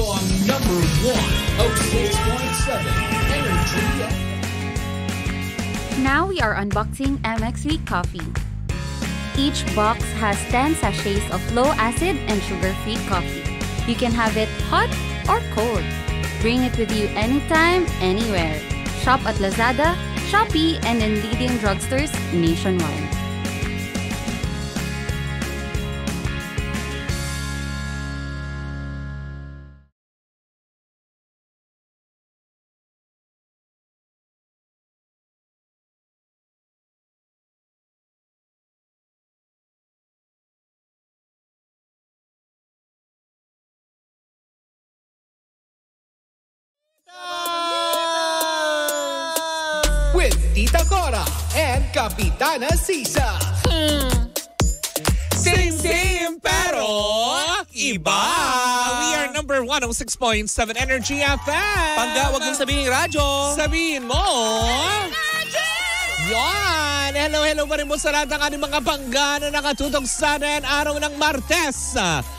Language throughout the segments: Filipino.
ang number 1, 06.7 Energy. Now we are unboxing MX Sweet Coffee. Each box has 10 sachets of low-acid and sugar-free coffee. You can have it hot or cold. Bring it with you anytime, anywhere. Shop at Lazada, Shopee, and in leading drugstores nationwide. With Tita Cora and Kapitana Sisa. Same, pero iba. We are number 106.7 Energy FM. Pangga, wag mong sabihin radyo. Sabihin mo. Yan! Hello pa rin po sa lahat ng ating mga pangga na nakatutok sa atin araw ng Martes.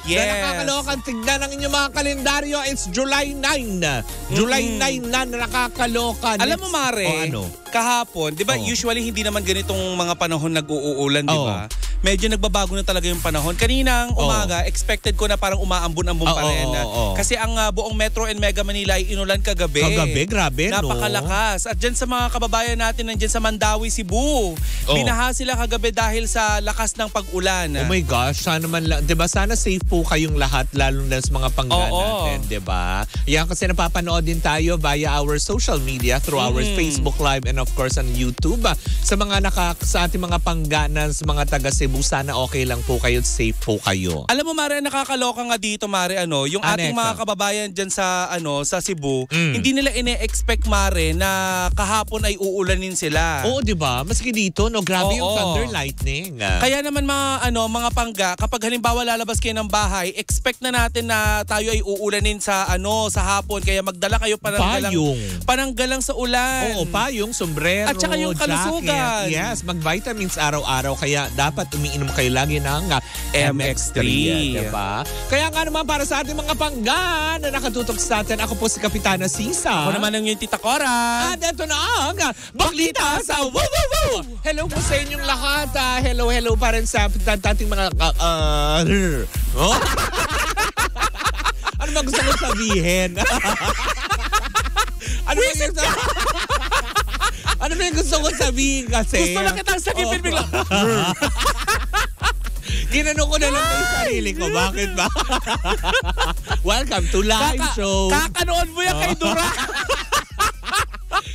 Yes. Na nakakalokan, tignan ang inyong mga kalendaryo. It's July 9. July 9 na nakakalokan. Alam mo, Mare, kahapon, di ba usually hindi naman ganitong mga panahon nag-uulan, di ba? Medyo nagbabago na talaga yung panahon. Kaninang umaga, expected ko na parang umaambon-ambon pa rin. Kasi ang buong Metro and Mega Manila ay inulan kagabi. Kagabi, grabe, no? Napakalakas. At dyan sa mga kababayan natin nandyan sa Mandawi, Cebu, binaha sila kagabi dahil sa lakas ng pag-ulan. Oh my gosh, sana man lang, 'di ba? Sana safe po kayong lahat lalo na sa mga pangga natin, 'di ba? Yan kasi napapanood din tayo via our social media through our Facebook Live and of course on YouTube. Sa mga sa ating mga pangga na sa mga taga Cebu, sana okay lang po kayo, safe po kayo. Alam mo, Mare, nakakaloka nga dito, Mare, yung ating mga kababayan dyan sa sa Cebu, hindi nila ine-expect, Mare, na kahapon ay uulanin sila. Oo, 'di ba? Maski dito, no, grabe yung thunder lightning. Kaya naman mga pangga, kapag halimbawa lalabas kayo ng bahay, expect na natin na tayo ay uulanin sa hapon, kaya magdala kayo pananggalang sa ulan. Oo, payong, sombrero, at saka yung kalusugan. Jacket. Yes, mag-vitamins araw-araw, kaya dapat umiinom kayo lagi ng MX3, diba? Kaya nga naman para sa ating mga pangga na nakatutok sa atin, ako po si Kapitana Sisa. Ako naman ang yung Tita Cora. At ito na ang Baklita sa Woo Woo Woo! Hello po sa inyong lahat. Hello pa rin sa ating mga ano ba gusto ko sabihin? Ano ba yung gusto ko sabihin kasi? Gusto lang kitang sakipin bigla. Ginano ko na lang yung sarili ko. Bakit ba? Welcome to live show. Kakanood mo yan kay Dura.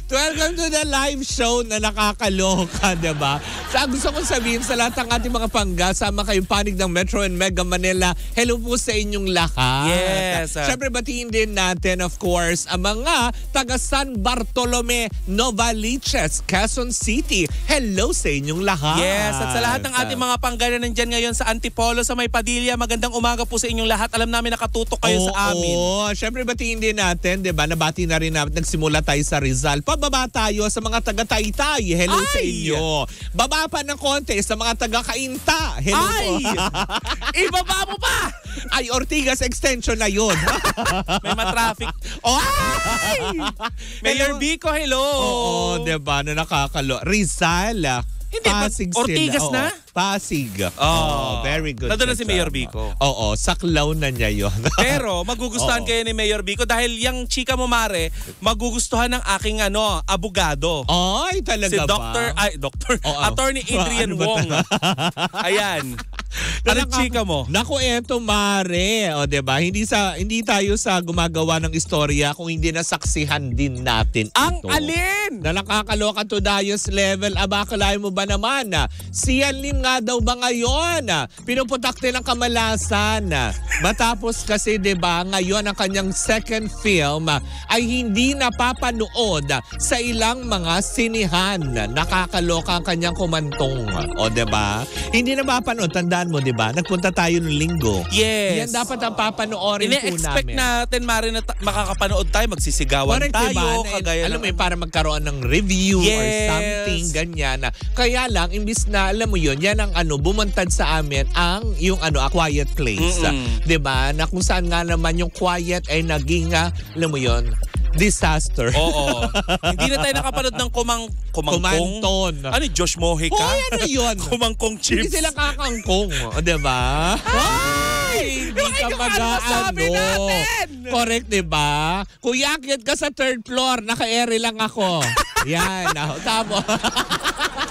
Welcome to the live show na nakakaloka, diba? So, gusto kong sabihin sa lahat ng ating mga pangga, sama kayong panig ng Metro and Mega Manila, hello po sa inyong lahat. Yes. Siyempre, batiin din natin, of course, ang mga taga San Bartolome, Novaliches, Quezon City. Hello sa inyong lahat. Yes, at sa lahat ng ating mga pangga na nandyan ngayon sa Antipolo, sa May Padilla, magandang umaga po sa inyong lahat. Alam namin nakatutok kayo sa amin. Oo, siyempre, batiin din natin, diba? Nabati na rin natin, nagsimula tayo sa Rizal. Pababa tayo sa mga taga Taytay. Hello sa inyo. Baba pa ng konti sa mga taga Cainta. Hello po. Ibaba mo pa! Ay, Ortigas Extension na yun. May matraffic. Mayor Bico, hello. Oo, diba? Na nakakalo. Rizal. Hindi, Pasig Ortigas sila. na? Pasig. Very good. Nandun na si Mayor Bico. Oo, saklaw na niya yun. Pero magugustuhan kayo ni Mayor Bico dahil yung chika mo, Mare, magugustuhan ng aking abogado. Ay, talaga Attorney Adrian Wong. Ayan. Ano chika mo? Naku, eto, Mare. O, diba? Hindi tayo sa gumagawa ng istorya kung hindi nasaksihan din natin ang ito. Alin? Na nakakaloka to Dayos level. Abakalain mo ba naman? Si Yan Lim nga daw ba ngayon? Pinuputakte ng kamalasan. Matapos kasi, diba, ngayon ang kanyang second film ay hindi napapanood sa ilang mga sinihan. Nakakaloka ang kanyang kumantong. O, diba? Hindi napapanood. Tanda tandaan mo, di ba? Nagpunta tayo ng Linggo. Yes. Yan dapat ang papanoorin po Ine-expect namin. natin, Mare, na makakapanood tayo, magsisigawan Correct, tayo. diba? Kagaya Alam mo ng... yun, para magkaroon ng review or Yes. something, ganyan. Kaya lang, imbis na, alam mo yun, yan ang bumantad sa amin ang yung A Quiet Place. Diba? Na kung saan nga naman yung quiet ay naging, alam mo yun, disaster. Oo. Hindi na tayo nakapanood ng kumangkong. Kumanton. Ano, Josh Mojica? Hoy, ano yun? Kumangkong Hindi chips. sila kakangkong. Diba? Ay! Hindi ka mag-aano. Correct, diba? Kuya, akyat ka sa third floor. Naka-ere lang ako. Yan. Tama.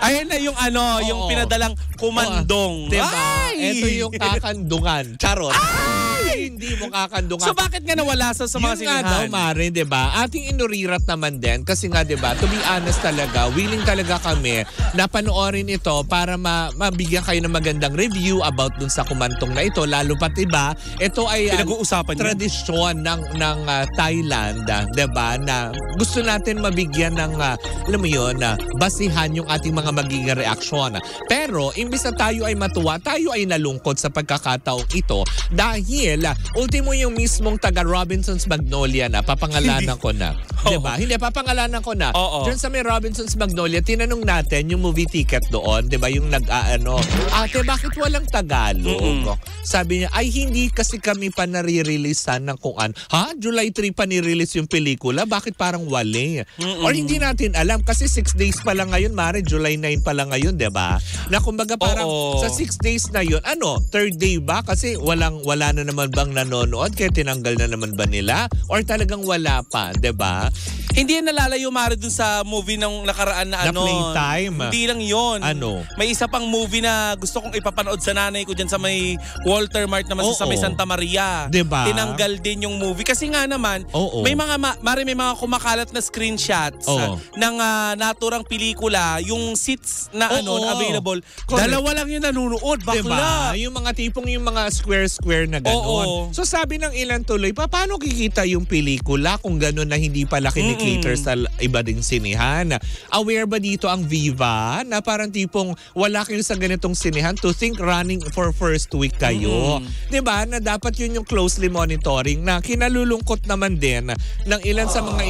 Ayun na yung yung pinadalang kumandong. Diba? Ay! Ito yung kakandungan. Charot. Ay, hindi mo kakandungan. So bakit nga nawala sa mga Yun nga sinihan? daw, Mare, diba? Ating inurirat naman din. Kasi nga, diba, to be honest talaga, willing talaga kami na panoorin ito para mabigyan kayo ng magandang review about dun sa kumantong na ito. Lalo pat, diba, ito ay Pinag-uusapan niyo? tradisyon ng Thailand, diba, na gusto natin mabigyan ng, alam mo yun, basihan yung ating mga magiging reaksyon. Pero, imbis na tayo ay matuwa, tayo ay nalungkot sa pagkakataong ito dahil ultimo yung mismong taga Robinson's Magnolia na papangalanan ko na. Diba? Hindi, papangalanan ko na. Oo. Diyan sa may Robinson's Magnolia, tinanong natin yung movie ticket doon, diba? Yung ate, bakit walang Tagalog? Sabi niya, ay hindi kasi kami pa nare-releasean ng kung ano. Ha? July 3 pa ni-release yung pelikula? Bakit parang wali? Or hindi natin alam kasi 6 days pa lang ngayon, Mare, July 9 pa lang ngayon, diba? Na kumbaga parang sa 6 days na yun, third day ba? Kasi wala na naman bang nanonood? Kaya tinanggal na naman ba nila? Or talagang wala pa, diba? Hindi yan nalalayo, Mare, dun sa movie ng nakaraan na Na Playtime. Hindi lang yon. Ano? May isa pang movie na gusto kong ipapanood sa nanay ko dyan sa may Walter Mart naman sa may Santa Maria. Diba? Tinanggal din yung movie. Kasi nga naman, may mga, Mare, may mga kumakalat na screenshots ng naturang pelikula. Yung seats na na available. Correct. Dalawa lang yung nanunood. Bakla. Diba? Yung mga tipong yung mga square na gano'n. So sabi ng ilan tuloy, paano kikita yung pelikula kung gano'n na hindi pala kinikater sa iba ding sinihan? Aware ba dito ang Viva na parang tipong wala kayo sa ganitong sinihan to think running for first week kayo? Diba? Na dapat yun yung closely monitoring na kinalulungkot naman din ng ilan sa mga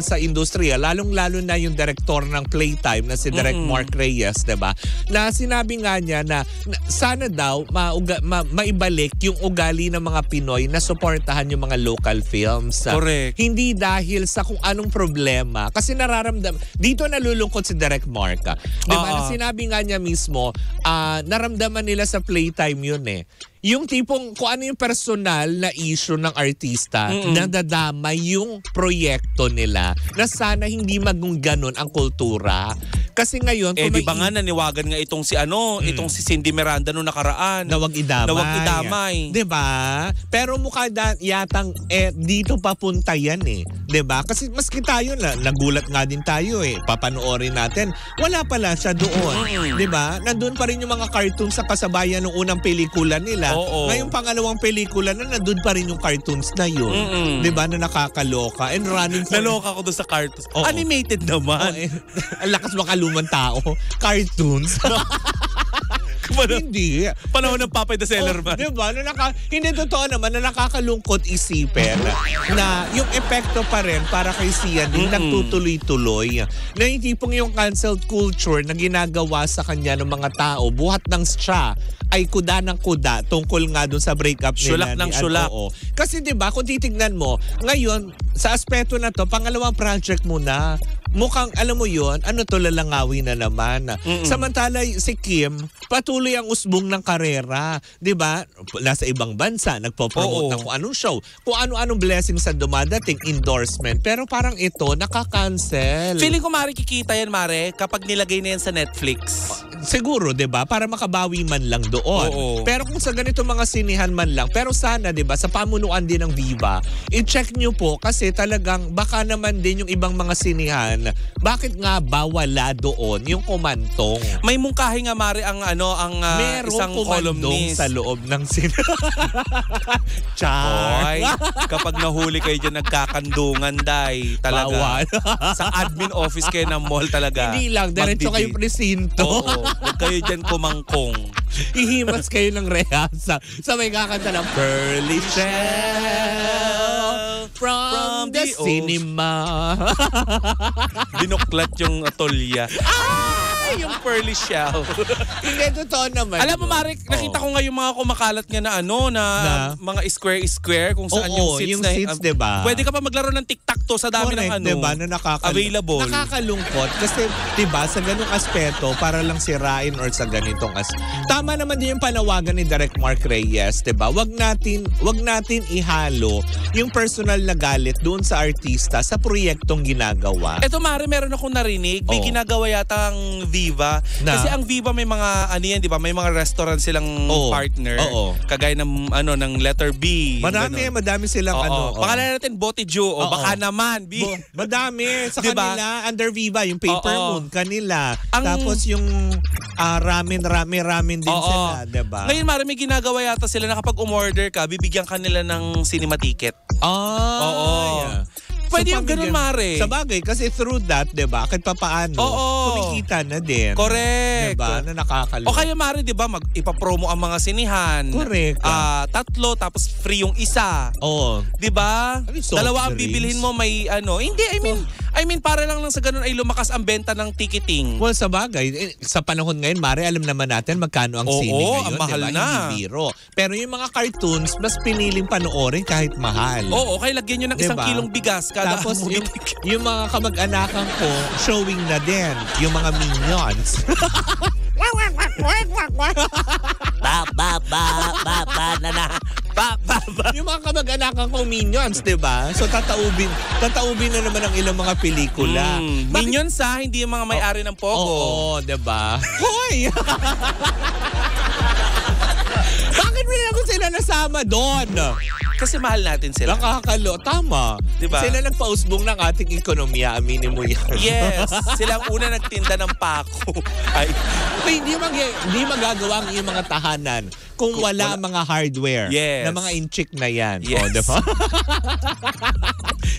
sa industriya, lalong-lalo na yung director ng Playtime na si Direk Mark Reyes, diba? Na sinabi nga niya na sana daw maibalik yung ugali ng mga Pinoy na suportahan yung mga local films. Correct. Hindi dahil sa kung anong problema. Kasi dito nalulungkot si Direk Mark. Diba? Na sinabi nga niya mismo, naramdaman nila sa Playtime yun eh. Yung tipong kung ano yung personal na issue ng artista, nadadamay yung proyekto nila na sana hindi maging ganun ang kultura. Kasi ngayon... di ba nga naniwagan nga itong si Cindy Miranda noong nakaraan. Na wag idamay. Diba? Pero mukha yatang dito papunta yan eh. Diba? Kasi maski tayo nagulat nga din tayo eh. Papanoorin natin. Wala pala siya doon. Diba? Nandun pa rin yung mga cartoons sa kasabayan ng unang pelikula nila. Ngayong pangalawang pelikula na nandun pa rin yung cartoons na yun. Diba? Na nakakaloka. And running for... Naloka ko doon sa cartoons. Animated naman. Ang lakas makalumang tao. Cartoons. Hindi. Panahon ng Papay the Seller man. Diba? Hindi totoo naman na nakakalungkot isipin na yung epekto pa rin para kay Sian din nagtutuloy-tuloy. Na yung tipong yung canceled culture na ginagawa sa kanya ng mga tao, buhat ng siya ay kuda ng kuda tungkol nga dun sa breakup nila. Sulak ng sulak. Kasi diba, kung titignan mo, ngayon, sa aspeto na to, pangalawang project mo na, mukhang, alam mo yon, lalangawi na naman. Samantala, si Kim, patuloy ang usbong ng karera. Diba? Nasa ibang bansa, nagpo-promote ng kung anong show, kung ano-anong blessings sa dumadating, endorsement. Pero parang ito, nakakancel. Feeling ko, Mare, kikita yan, Mare, kapag nilagay na yan sa Netflix. Siguro, 'di ba? Para makabawi man lang doon. Pero kung sa ganito mga sinihan man lang, pero sana 'di ba, sa pamunuan din ng Viva, i-check niyo po kasi talagang baka naman din yung ibang mga sinihan, bakit nga ba wala doon yung kumantong? May mungkahi nga, Mare, ang isang columnist sa loob ng Oy, kapag nahuli kayo dyan nagkakandungan, day, talaga. Bawal. Sa admin office kayo ng mall talaga. Hindi lang, diretso kayo presinto. Huwag kayo dyan kumangkong. Ihimas kayo ng rehasa. Sabay kakanta ng Pearly Shell from the cinema. Binuklat yung atolya. Yung pearly shell. Hindi, totoo naman. Alam mo, Marik, nakita ko nga yung mga kumakalat nga na mga square-square kung saan yung seats yung na. seats, diba? Pwede ka pa maglaro ng tic-tac-toe sa dami Correct, ng diba, na available. Nakakalungkot kasi diba sa ganung aspeto para lang sirain or sa ganitong tama naman din yung panawagan ni Direk Mark Reyes, diba? Wag natin ihalo yung personal na galit doon sa artista sa proyektong ginagawa. Eto, Mari, meron akong narinig. May ginagawa yata ang Viva. Kasi ang Viva may mga di ba? May mga restaurant silang partner. Kagaya ng letter B. Madami silang Pangalan natin Botijo o baka naman B. Madami sa diba? kanila under Viva yung Paper Moon kanila. Tapos yung ramen din sila, diba? Ngayon, Mari, may ginagawa yata sila na kapag umorder ka, bibigyan kanila ng cinema ticket. Yeah. Pwede yung ganun, Mare. Sa bagay, kasi through that, diba, kahit papaano, kumikita na din. Correct. Diba, na nakakalungkot. O kaya, Mare, diba, ipapromo ang mga sinihan. Correct. 3, tapos free yung isa. Diba? Dalawa ang bibilhin mo, may Hindi, I mean, para lang sa ganun ay lumakas ang benta ng ticketing. Well, sa bagay, sa panahon ngayon, Mare, alam naman natin magkano ang sine ngayon. Ang mahal diba? na. Hindi biro. Pero yung mga cartoons, mas piniling panoorin kahit mahal. Kaya lagyan nyo ng diba? 1 kilong bigas. Tapos yung mga kamag-anakan ko, showing na din yung mga Minions. Yung mga kamag-anakan ko Minions, diba? So tataubin na naman ang ilang mga pelikula. Minions hindi yung mga may-ari ng Pogo. Diba? Hoy! Bakit mo sila nasama doon? Kasi mahal natin sila. Tama. Diba? Sila nagpausbong ng ating ekonomiya. Aminin mo yan. Yes. Sila ang una nagtinda ng pako. Hindi magagawa ang iyong mga tahanan kung wala mga hardware na mga inchik na yan. Yes. Diba?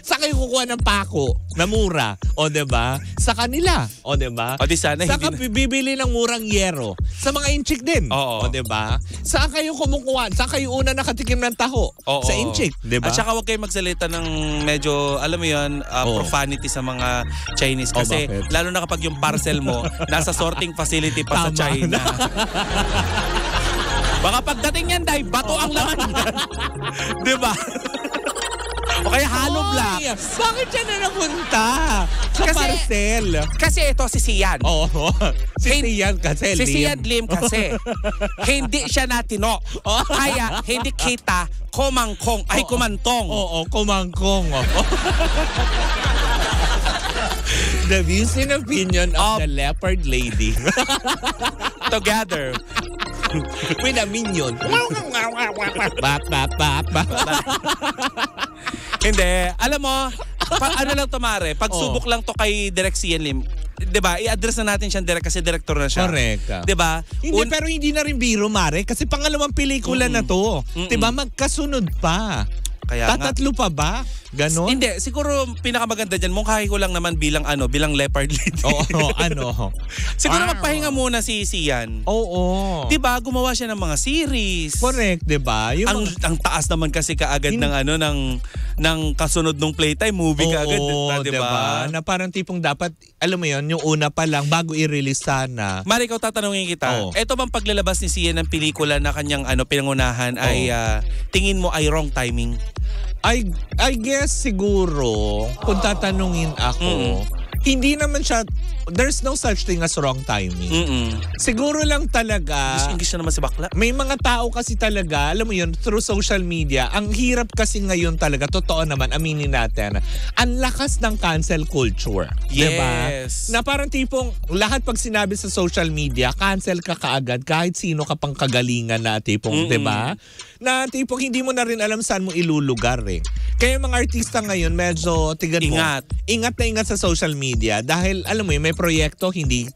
Sa kayo kukuha ng pako na mura. Diba? Sa kanila. Diba? Di sana Saka bibili ng murang yero. Sa mga inchik din. Diba? Saan kayo kumukuha? Saan kayo una nakatikim ng taho? Sa inchik. Diba? At saka huwag kayo magsalita ng medyo, alam mo yun, profanity sa mga Chinese. Kasi lalo na kapag yung parcel mo, nasa sorting facility pa sa China. Baka pagdating yan, bato ang laman yan. Diba? O kaya hollow block. Bakit siya na napunta? Sa parcel. Kasi ito si Sian. Si Sian kasi. Si Sian Lim kasi. Hindi siya natino. Kaya hindi kita kumangkong. Ay, kumantong. Kumangkong. The views and opinion of the leopard lady. Together. With a minion. Hindi. Alam mo, ano lang to, Mare, pagsubok lang to kay Direk Sian Lim. Diba? I-address na natin siyang direct kasi director na siya. Correct. Diba? Pero hindi na rin biro, Mare, kasi pangalawang pelikula na to. Diba? Magkasunod pa. Kaya tatatlo pa ba? Ganon? Hindi, siguro pinakamaganda dyan, mungkahi ko lang naman bilang leopard lead. Siguro magpahinga muna si Sian. Diba, gumawa siya ng mga series. Correct, diba? Ang taas naman kasi kaagad ng kasunod ng Playtime movie kaagad. Diba? Na parang tipong dapat, alam mo yun, yung una pa lang, bago i-release sana. Mari, ikaw tatanungin kita. Ito bang paglalabas ni Sian ng pelikula na kanyang pinangunahan ay tingin mo ay wrong timing? I guess siguro, kung tatanungin ako, hindi naman siya, there's no such thing as wrong timing. Siguro lang talaga, English na naman si bakla. May mga tao kasi talaga, alam mo yun, through social media, ang hirap kasi ngayon talaga, totoo naman, aminin natin, ang lakas ng cancel culture. Yes. Diba? Na parang tipong, lahat pag sinabi sa social media, cancel ka kaagad, kahit sino ka pang kagalingan na tipong, diba? Na tipong hindi mo na rin alam saan mo ilulugar eh. Kaya mga artista ngayon, medyo, ingat na ingat sa social media dahil, alam mo yun, may proyekto, hindi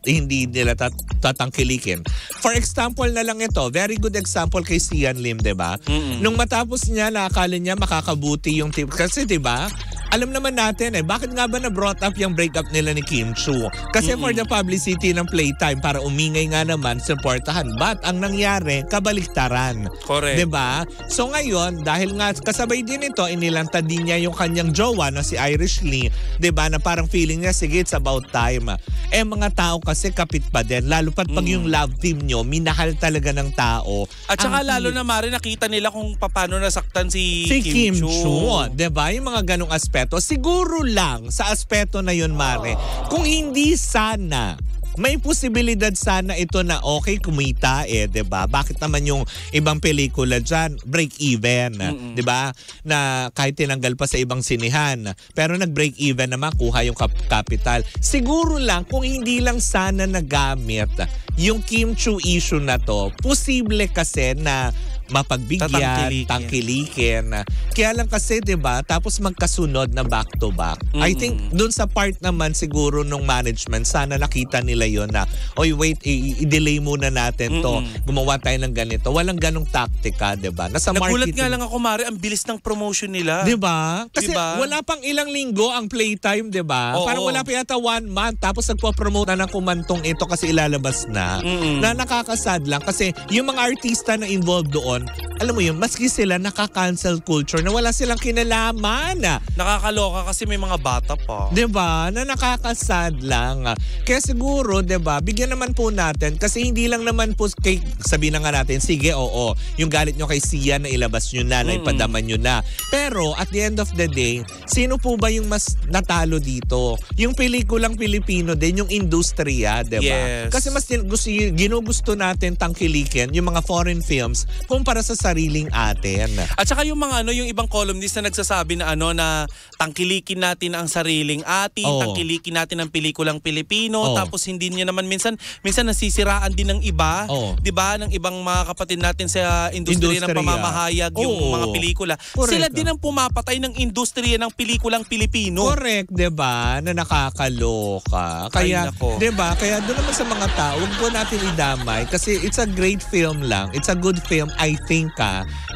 nila tatangkilikin. For example na lang ito, very good example kay Sian Lim, diba? Nung matapos niya, nakakala niya makakabuti yung tip. Kasi diba, alam naman natin bakit nga ba na-brought up yung breakup nila ni Kim Chu? Kasi for the publicity ng Playtime, para umingay nga naman, supportahan. But ang nangyari, kabaliktaran. Correct. Diba? So ngayon, dahil nga kasabay din ito, inilantad din niya yung kanyang jowa na si Irish Lee, diba, na parang feeling niya, sige, it's about time. Mga tao kasi kapit pa din. Lalo pat pag yung love team nyo, minahal talaga ng tao. At saka lalo na Mari, nakita nila kung paano nasaktan si Kim Chu. Diba? Yung mga ganong aspeto. Siguro lang sa aspeto na yun, Mare, kung hindi sana may posibilidad sana ito na okay, kumita diba? Bakit naman yung ibang pelikula dyan, break even, diba? Na kahit tinanggal pa sa ibang sinihan, pero nag-break even naman, kuha yung capital. Siguro lang, kung hindi lang sana nagamit yung Kim Chu issue na to, posible kasi na mapagbigyan, tangkilikin. Kaya lang kasi, diba, tapos magkasunod na back to back. I think dun sa part naman siguro nung management, sana nakita nila yon na, oy wait, i-delay muna natin to. Gumawa tayo ng ganito. Walang ganong taktika, diba? Nasa nagulat marketing. nga lang ako, Mari, ang bilis ng promotion nila. Diba? Kasi diba? wala pang ilang linggo ang Playtime, diba? Parang wala pa yata 1 month. Tapos nagpo-promote na ng kumantong ito kasi ilalabas na. Na nakakasad lang kasi yung mga artista na involved doon, alam mo yun, maski sila nakaka-cancel culture na wala silang kinalaman. Nakakaloka kasi may mga bata pa. Diba? Na nakakasad lang. Kaya siguro, diba, bigyan naman po natin kasi hindi lang naman po kay, sabihin na nga natin, sige, oo, yung galit nyo kay Sia na ilabas nyo na, na ipadaman nyo na. Pero at the end of the day, sino po ba yung mas natalo dito? Yung pelikulang Pilipino din, yung industriya, diba? Yes. Kasi mas ginugusto natin tangkilikin yung mga foreign films kumpara sa sariling atin. At saka yung mga yung ibang columnist na nagsasabi na na tangkilikin natin ang sariling atin, tangkilikin natin ang pelikulang Pilipino, tapos hindi niya naman minsan nasisiraan din ng iba, 'di ba, ng ibang mga kapatid natin sa industriya ng pamamahayag yung mga pelikula. Correct. Sila din ang pumapatay ng industriya ng pelikulang Pilipino. Correct, 'di ba? Na nakakaloka. Kaya, 'di ba? Kaya doon naman sa mga tao, huwag po natin idamay kasi it's a great film lang. It's a good film, I think,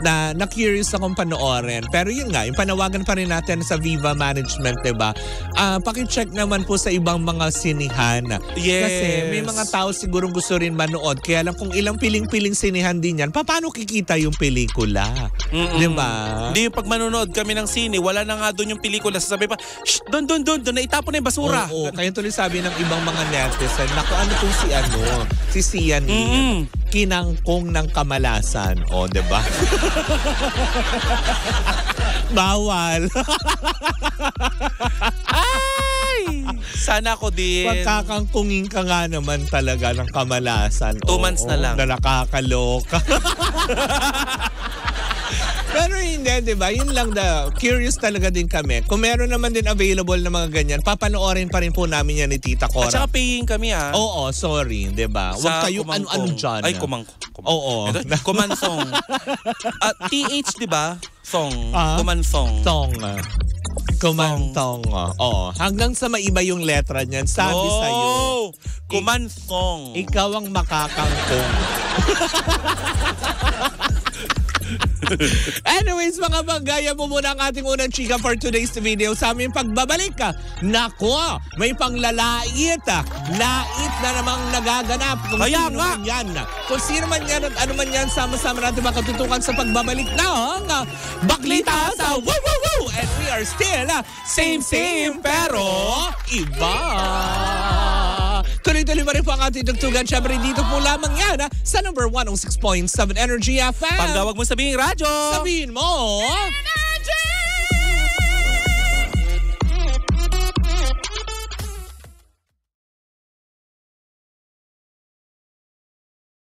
na na-curious akong panoorin. Pero yun nga, yung panawagan pa rin natin sa Viva Management, diba? Paki-check naman po sa ibang mga sinihan. Yes. Kasi may mga tao siguro gusto rin manood. Kaya lang kung ilang piling-piling sinihan din yan, paano kikita yung pelikula? Diba? Hindi, yung pag manonood kami ng sine, wala na nga doon yung pelikula. Sasabi pa, shh, doon, na itapon na yung basura. Oo, kaya tuloy sabi ng ibang mga netizen, naku, ano kung si Sian kinangkong ng kamalasan. O, diba? Bawal. Ay! Sana ako din. Pagkakangkungin ka nga naman talaga ng kamalasan. 2 months na lang. Na nakakaloka. Pero hindi, di ba? Yun lang curious talaga din kami. Kung meron naman din available na mga ganyan, papanoorin pa rin po namin yan ni Tita Cora. At saka paying kami Oo, sorry, di ba? Huwag kayong ano-ano dyan. Ay, kumangkong. Oo. Kumansong. TH, di ba? Song. Kumansong. Song. Kumantong. Hanggang sa maiba yung letra niyan. Sabi sa'yo. Kumansong. Ikaw ang makakangkong. Anyways, mga bagaya mo muna ang ating unang chika for today's video. Sa aming pagbabalik nako, may panglalait. Lait na namang nagaganap. Kung Kaya sino nga. man yan. Kung sino man yan at ano man yan, sama-sama natin makatutukan sa pagbabalik ng Baklita sa Woo Woo Woo! And we are still same pero iba. Tuloy-tuloy pa rin po ang ating tugtugan. Siyempre dito po lamang yan sa number 106.7 Energy FM. Pag wag mo sabihin radyo. Sabihin mo.